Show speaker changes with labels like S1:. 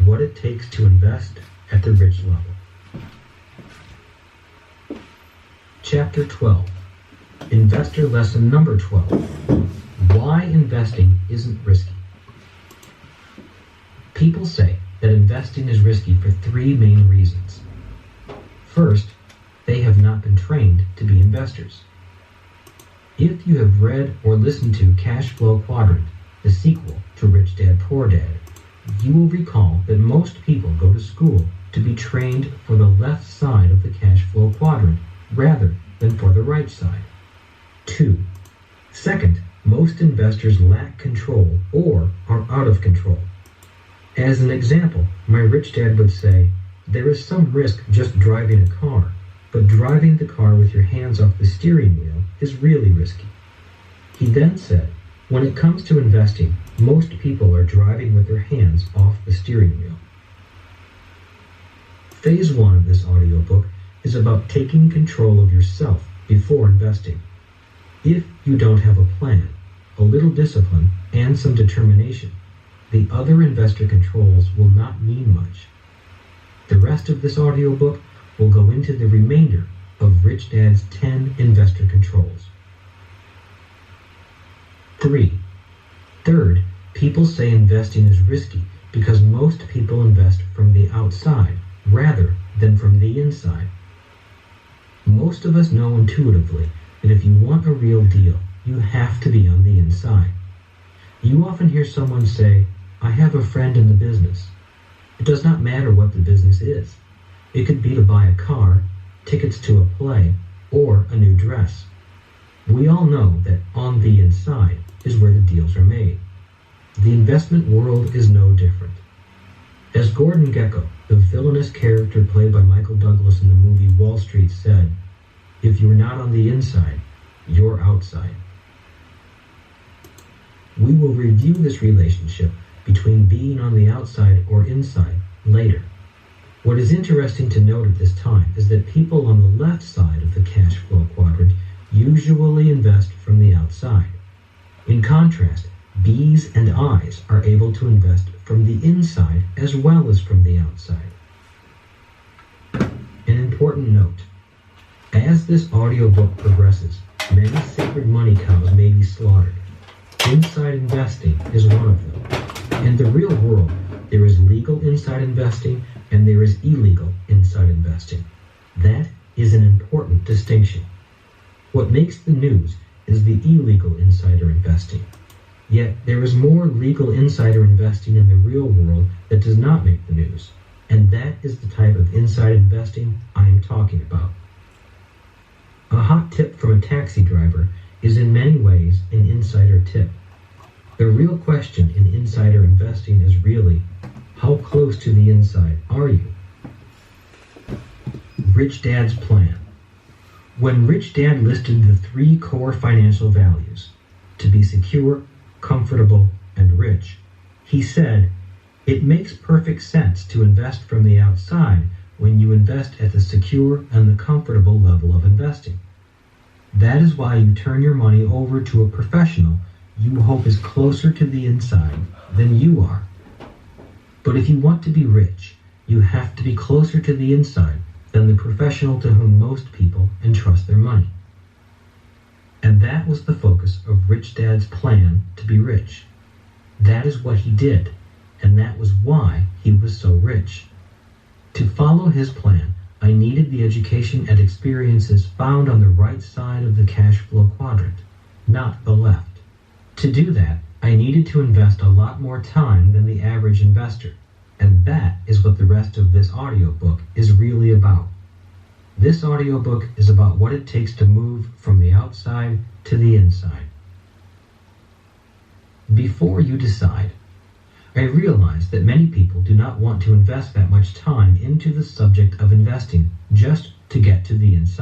S1: what it takes to invest at the rich level. Chapter 12. Investor Lesson number 12. Why investing isn't risky. People say that investing is risky for three main reasons. First, they have not been trained to be investors. If you have read or listened to Cash Flow Quadrant, the sequel to Rich Dad Poor Dad, you will recall that most people go to school to be trained for the left side of the cash flow quadrant rather than for the right side. 2. Second, most investors lack control or are out of control. As an example, my rich dad would say, there is some risk just driving a car, but driving the car with your hands off the steering wheel is really risky. He then said, when it comes to investing, most people are driving with their hands off the steering wheel. Phase 1 of this audiobook is about taking control of yourself before investing. If you don't have a plan, a little discipline, and some determination, the other investor controls will not mean much. The rest of this audiobook will go into the remainder of Rich Dad's 10 investor controls. 3. Third, people say investing is risky because most people invest from the outside rather than from the inside. Most of us know intuitively that if you want a real deal, you have to be on the inside. You often hear someone say, I have a friend in the business. It does not matter what the business is. It could be to buy a car, tickets to a play, or a new dress. We all know that on the inside is where the deals are made. The investment world is no different. As Gordon Gekko, the villainous character played by Michael Douglas in the movie Wall Street, said, if you're not on the inside, you're outside. We will review this relationship between being on the outside or inside later. What is interesting to note at this time is that people on the left side of the cash flow quadrant usually invest from the outside. In contrast, B's and I's are able to invest from the inside as well as from the outside. An important note. As this audiobook progresses, many sacred money cows may be slaughtered. Inside investing is one of them. In the real world, there is legal inside investing and there is illegal inside investing. That is an important distinction. What makes the news is the illegal insider investing. Yet there is more legal insider investing in the real world that does not make the news, and that is the type of inside investing I am talking about. A hot tip from a taxi driver is in many ways an insider tip. The real question in insider investing is really, how close to the inside are you? Rich Dad's plan. When Rich Dad listed the 3 core financial values, to be secure, comfortable, and rich, he said, it makes perfect sense to invest from the outside when you invest at the secure and the comfortable level of investing. That is why you turn your money over to a professional you hope is closer to the inside than you are. But if you want to be rich, you have to be closer to the inside than the professional to whom most people entrust their money. And that was the focus of Rich Dad's plan to be rich. That is what he did, and that was why he was so rich. To follow his plan, I needed the education and experiences found on the right side of the cash flow quadrant, not the left. To do that, I needed to invest a lot more time than the average investor, and that is what the rest of this audiobook is really about. This audiobook is about what it takes to move from the outside to the inside. Before you decide, I realize that many people do not want to invest that much time into the subject of investing just to get to the inside.